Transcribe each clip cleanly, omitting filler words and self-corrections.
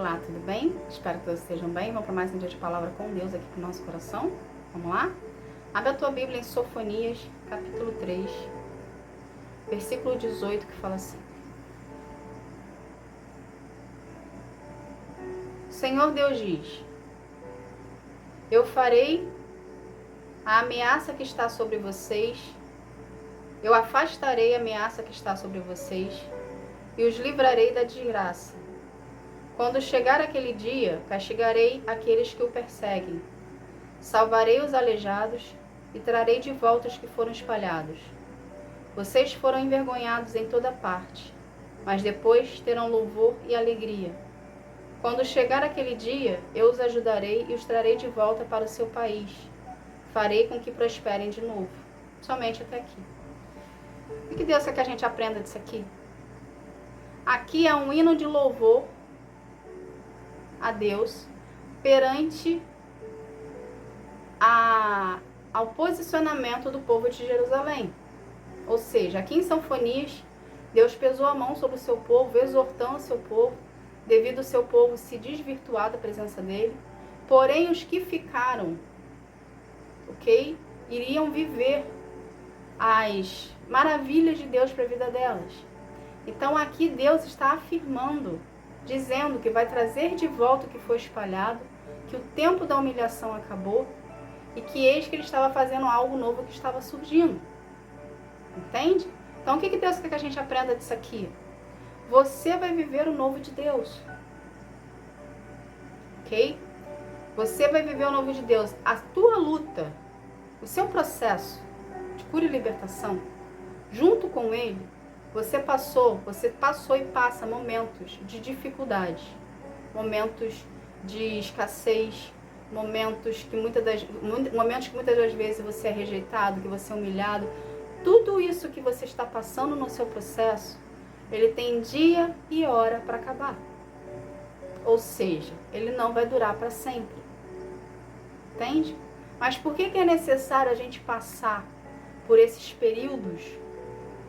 Olá, tudo bem? Espero que todos estejam bem. Vamos para mais um dia de palavra com Deus aqui para o nosso coração. Vamos lá? Abre a tua Bíblia em Sofonias, capítulo 3, versículo 18, que fala assim: O Senhor Deus diz: Eu farei a ameaça que está sobre vocês, eu afastarei a ameaça que está sobre vocês e os livrarei da desgraça. Quando chegar aquele dia, castigarei aqueles que o perseguem, salvarei os aleijados e trarei de volta os que foram espalhados. Vocês foram envergonhados em toda parte, mas depois terão louvor e alegria. Quando chegar aquele dia, eu os ajudarei e os trarei de volta para o seu país. Farei com que prosperem de novo. Somente até aqui. O que Deus quer que a gente aprenda disso aqui? Aqui é um hino de louvor a Deus perante ao posicionamento do povo de Jerusalém. Ou seja, aqui em Sofonias, Deus pesou a mão sobre o seu povo, exortando o seu povo, devido ao seu povo se desvirtuar da presença dele. Porém, os que ficaram, iriam viver as maravilhas de Deus para a vida delas. Então aqui Deus está afirmando, dizendo que vai trazer de volta o que foi espalhado, que o tempo da humilhação acabou e que eis que ele estava fazendo algo novo que estava surgindo. Entende? Então o que Deus quer que a gente aprenda disso aqui? Você vai viver o novo de Deus. Ok? Você vai viver o novo de Deus. A tua luta, o seu processo de cura e libertação, junto com ele, você passou e passa momentos de dificuldade, momentos de escassez, momentos que muitas das vezes você é rejeitado, que você é humilhado. Tudo isso que você está passando no seu processo, ele tem dia e hora para acabar. Ou seja, ele não vai durar para sempre. Entende? Mas por que é necessário a gente passar por esses períodos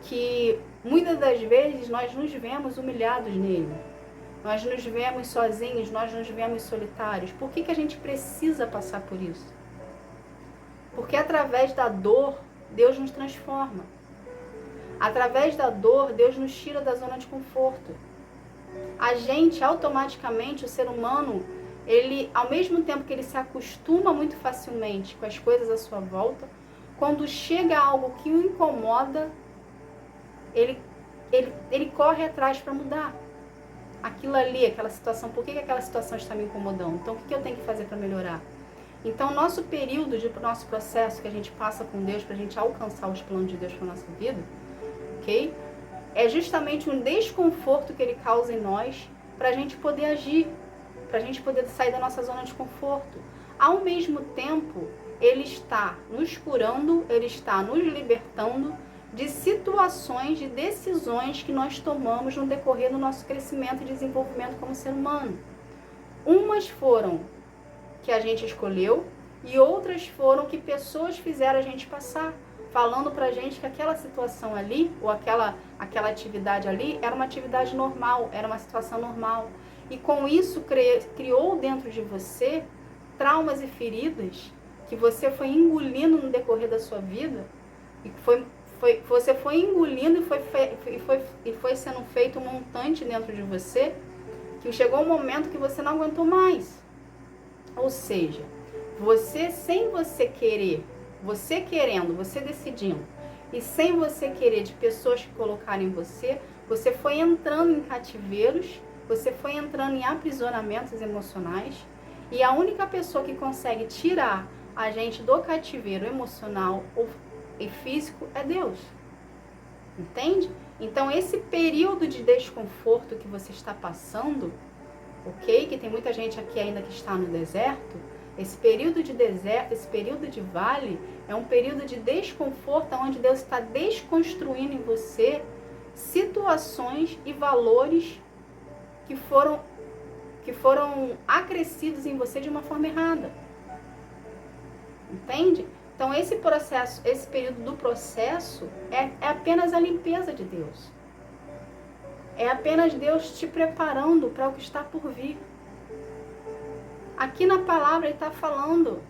que muitas das vezes nós nos vemos humilhados nele? Nós nos vemos sozinhos, nós nos vemos solitários. Por que a gente precisa passar por isso? Porque através da dor, Deus nos transforma. Através da dor, Deus nos tira da zona de conforto. A gente, automaticamente, o ser humano, ele, ao mesmo tempo que ele se acostuma muito facilmente com as coisas à sua volta, quando chega algo que o incomoda, ele corre atrás para mudar. Aquilo ali, aquela situação, por que aquela situação está me incomodando? Então, o que eu tenho que fazer para melhorar? Então, nosso período, nosso processo que a gente passa com Deus, para a gente alcançar os planos de Deus para a nossa vida, ok? É justamente um desconforto que ele causa em nós, para a gente poder agir, para a gente poder sair da nossa zona de conforto. Ao mesmo tempo, ele está nos curando, ele está nos libertando de situações, de decisões que nós tomamos no decorrer do nosso crescimento e desenvolvimento como ser humano. Umas foram que a gente escolheu e outras foram que pessoas fizeram a gente passar, falando pra gente que aquela situação ali, ou aquela atividade ali, era uma atividade normal, era uma situação normal. E com isso criou dentro de você traumas e feridas que você foi engolindo no decorrer da sua vida, e você foi engolindo e foi sendo feito um montante dentro de você, que chegou um momento que você não aguentou mais. Ou seja, você, sem você querer, você querendo, você decidindo, e sem você querer de pessoas que colocaram em você, você foi entrando em cativeiros, você foi entrando em aprisionamentos emocionais, e a única pessoa que consegue tirar a gente do cativeiro emocional e físico é Deus. Entende? Então, esse período de desconforto que você está passando, ok? Que tem muita gente aqui ainda que está no deserto. Esse período de deserto, esse período de vale, é um período de desconforto onde Deus está desconstruindo em você situações e valores que foram acrescidos em você de uma forma errada. Entende? Então esse processo, esse período do processo é apenas a limpeza de Deus. É apenas Deus te preparando para o que está por vir. Aqui na palavra ele está falando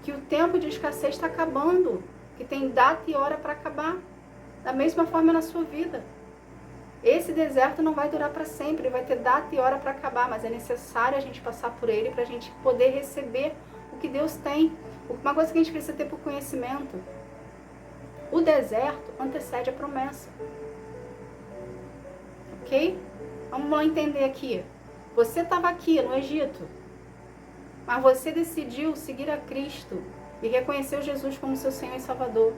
que o tempo de escassez está acabando, que tem data e hora para acabar. Da mesma forma na sua vida. Esse deserto não vai durar para sempre, ele vai ter data e hora para acabar, mas é necessário a gente passar por ele para a gente poder receber o que Deus tem. Uma coisa que a gente precisa ter por conhecimento: o deserto antecede a promessa. Ok? Vamos lá entender aqui. Você estava aqui no Egito, mas você decidiu seguir a Cristo e reconheceu Jesus como seu Senhor e Salvador.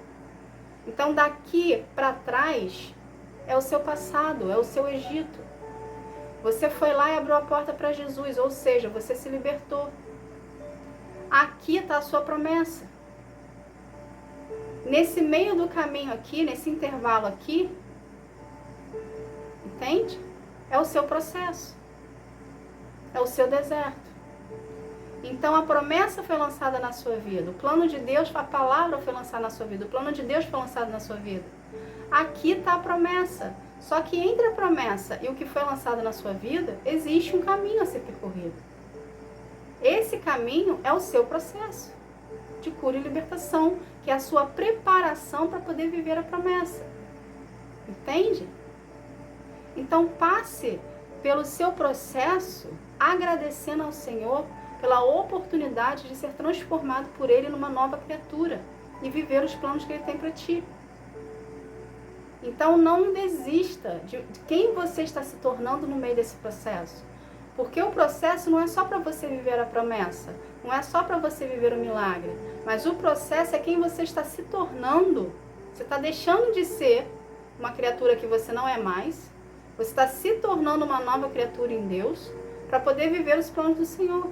Então daqui para trás é o seu passado, é o seu Egito. Você foi lá e abriu a porta para Jesus, ou seja, você se libertou. Aqui está a sua promessa. Nesse meio do caminho aqui, nesse intervalo aqui, entende? É o seu processo. É o seu deserto. Então a promessa foi lançada na sua vida. O plano de Deus, a palavra foi lançada na sua vida. O plano de Deus foi lançado na sua vida. Aqui está a promessa. Só que entre a promessa e o que foi lançado na sua vida, existe um caminho a ser percorrido. Esse caminho é o seu processo de cura e libertação, que é a sua preparação para poder viver a promessa. Entende? Então passe pelo seu processo agradecendo ao Senhor pela oportunidade de ser transformado por Ele numa nova criatura e viver os planos que Ele tem para ti. Então não desista de quem você está se tornando no meio desse processo. Porque o processo não é só para você viver a promessa, não é só para você viver o milagre, mas o processo é quem você está se tornando. Você está deixando de ser uma criatura que você não é mais, você está se tornando uma nova criatura em Deus para poder viver os planos do Senhor.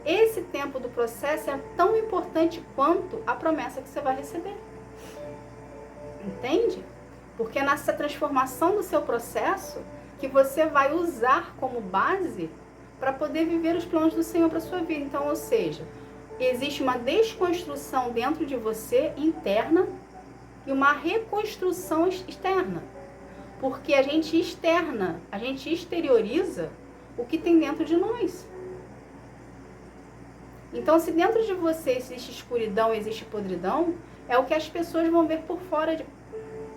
Esse tempo do processo é tão importante quanto a promessa que você vai receber. Entende? Porque é nessa transformação do seu processo que você vai usar como base para poder viver os planos do Senhor para a sua vida. Então, ou seja, existe uma desconstrução dentro de você interna e uma reconstrução externa. Porque a gente externa, a gente exterioriza o que tem dentro de nós. Então, se dentro de você existe escuridão, existe podridão, é o que as pessoas vão ver por fora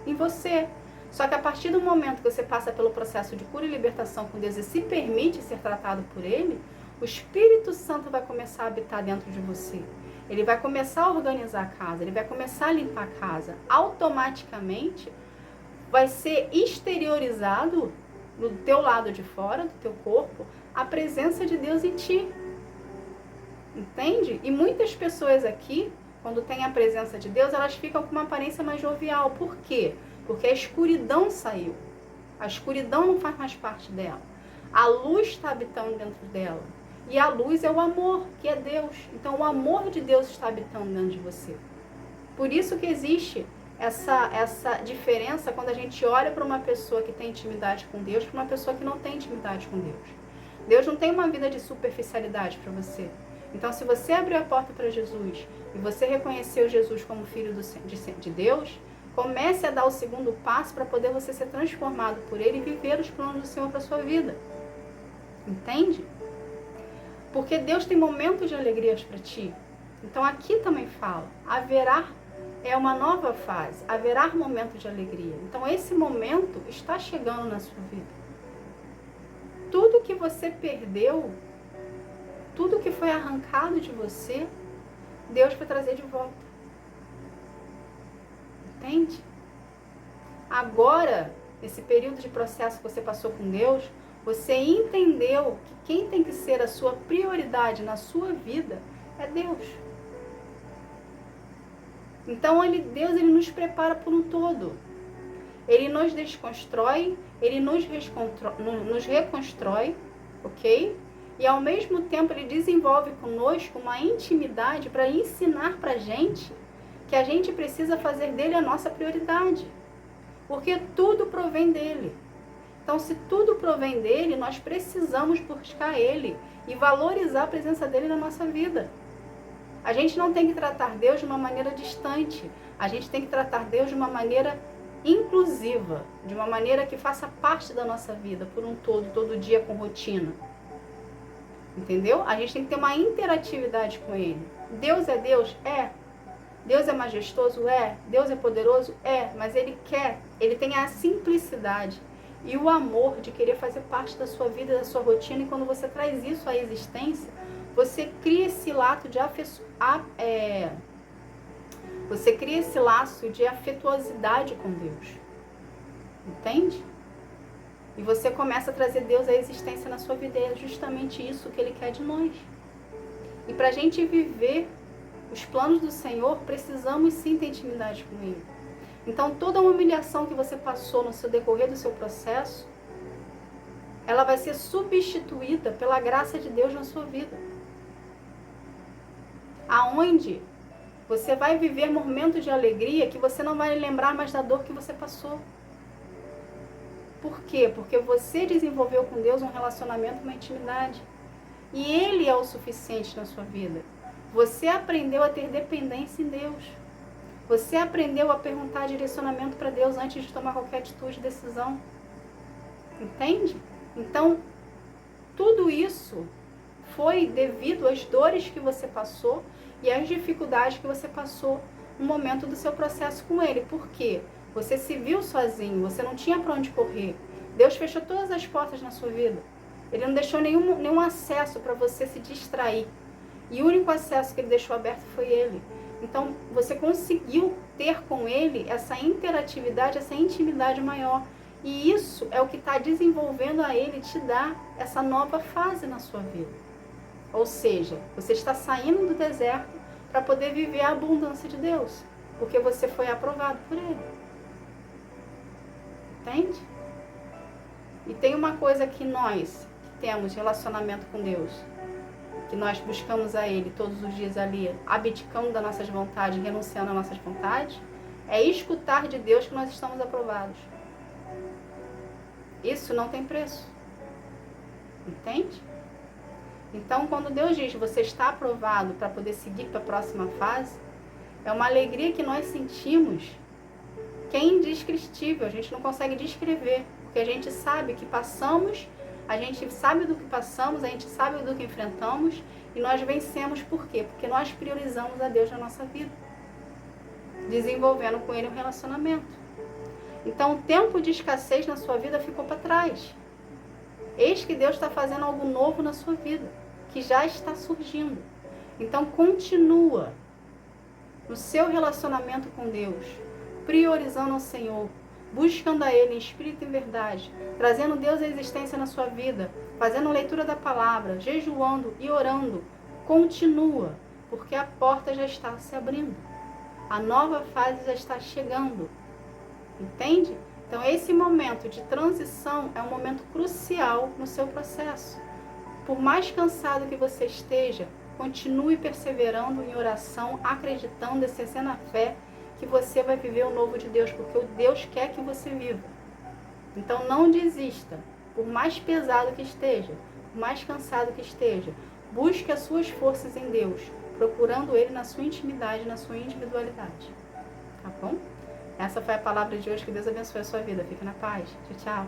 em você. Só que a partir do momento que você passa pelo processo de cura e libertação com Deus e se permite ser tratado por Ele, o Espírito Santo vai começar a habitar dentro de você. Ele vai começar a organizar a casa, ele vai começar a limpar a casa. Automaticamente vai ser exteriorizado no teu lado de fora, do teu corpo, a presença de Deus em ti. Entende? E muitas pessoas aqui, quando tem a presença de Deus, elas ficam com uma aparência mais jovial. Por quê? Porque a escuridão saiu. A escuridão não faz mais parte dela. A luz está habitando dentro dela. E a luz é o amor, que é Deus. Então o amor de Deus está habitando dentro de você. Por isso que existe essa diferença quando a gente olha para uma pessoa que tem intimidade com Deus para uma pessoa que não tem intimidade com Deus. Deus não tem uma vida de superficialidade para você. Então, se você abrir a porta para Jesus e você reconheceu Jesus como filho de Deus, comece a dar o segundo passo para poder você ser transformado por Ele e viver os planos do Senhor para a sua vida. Entende? Porque Deus tem momentos de alegrias para ti. Então, aqui também fala, haverá, é uma nova fase, haverá momentos de alegria. Então, esse momento está chegando na sua vida. Tudo que você perdeu, tudo que foi arrancado de você, Deus vai trazer de volta. Entende? Agora, nesse período de processo que você passou com Deus, você entendeu que quem tem que ser a sua prioridade na sua vida é Deus. Então, Deus nos prepara por um todo. Ele nos desconstrói, Ele nos reconstrói, ok? E ao mesmo tempo Ele desenvolve conosco uma intimidade para ensinar para a gente que a gente precisa fazer dele a nossa prioridade. Porque tudo provém dele. Então, se tudo provém dele, nós precisamos buscar ele e valorizar a presença dele na nossa vida. A gente não tem que tratar Deus de uma maneira distante. A gente tem que tratar Deus de uma maneira inclusiva, de uma maneira que faça parte da nossa vida por um todo dia com rotina. Entendeu? A gente tem que ter uma interatividade com Ele. Deus é Deus? É. Deus é majestoso? É. Deus é poderoso? É. Mas Ele quer, Ele tem a simplicidade e o amor de querer fazer parte da sua vida, da sua rotina. E quando você traz isso à existência, você cria esse laço de você cria esse laço de afetuosidade com Deus. Entende? E você começa a trazer Deus à existência na sua vida. E é justamente isso que Ele quer de nós. E para a gente viver os planos do Senhor, precisamos sim ter intimidade com Ele. Então, toda uma humilhação que você passou no seu decorrer do seu processo, ela vai ser substituída pela graça de Deus na sua vida. Aonde você vai viver momentos de alegria que você não vai lembrar mais da dor que você passou. Por quê? Porque você desenvolveu com Deus um relacionamento, uma intimidade. E Ele é o suficiente na sua vida. Você aprendeu a ter dependência em Deus. Você aprendeu a perguntar direcionamento para Deus antes de tomar qualquer atitude e decisão. Entende? Então, tudo isso foi devido às dores que você passou e às dificuldades que você passou no momento do seu processo com Ele. Por quê? Você se viu sozinho, você não tinha para onde correr. Deus fechou todas as portas na sua vida. Ele não deixou nenhum acesso para você se distrair. E o único acesso que Ele deixou aberto foi Ele. Então, você conseguiu ter com Ele essa interatividade, essa intimidade maior. E isso é o que está desenvolvendo a Ele te dar essa nova fase na sua vida. Ou seja, você está saindo do deserto para poder viver a abundância de Deus. Porque você foi aprovado por Ele. Entende? E tem uma coisa que nós que temos relacionamento com Deus, que nós buscamos a Ele todos os dias ali, abdicando das nossas vontades, renunciando às nossas vontades, é escutar de Deus que nós estamos aprovados. Isso não tem preço. Entende? Então, quando Deus diz que você está aprovado para poder seguir para a próxima fase, é uma alegria que nós sentimos que é indescritível, a gente não consegue descrever, porque a gente sabe que passamos, a gente sabe do que passamos, a gente sabe do que enfrentamos e nós vencemos. Por quê? Porque nós priorizamos a Deus na nossa vida, desenvolvendo com Ele um relacionamento. Então, o tempo de escassez na sua vida ficou para trás. Eis que Deus está fazendo algo novo na sua vida, que já está surgindo. Então, continua no seu relacionamento com Deus, priorizando o Senhor, buscando a Ele em espírito e em verdade, trazendo Deus à existência na sua vida, fazendo leitura da palavra, jejuando e orando. Continua, porque a porta já está se abrindo. A nova fase já está chegando. Entende? Então, esse momento de transição é um momento crucial no seu processo. Por mais cansado que você esteja, continue perseverando em oração, acreditando, exercendo a fé, que você vai viver o novo de Deus, porque o Deus quer que você viva. Então, não desista. Por mais pesado que esteja, por mais cansado que esteja, busque as suas forças em Deus, procurando Ele na sua intimidade, na sua individualidade. Tá bom? Essa foi a palavra de hoje. Que Deus abençoe a sua vida. Fique na paz. Tchau, tchau.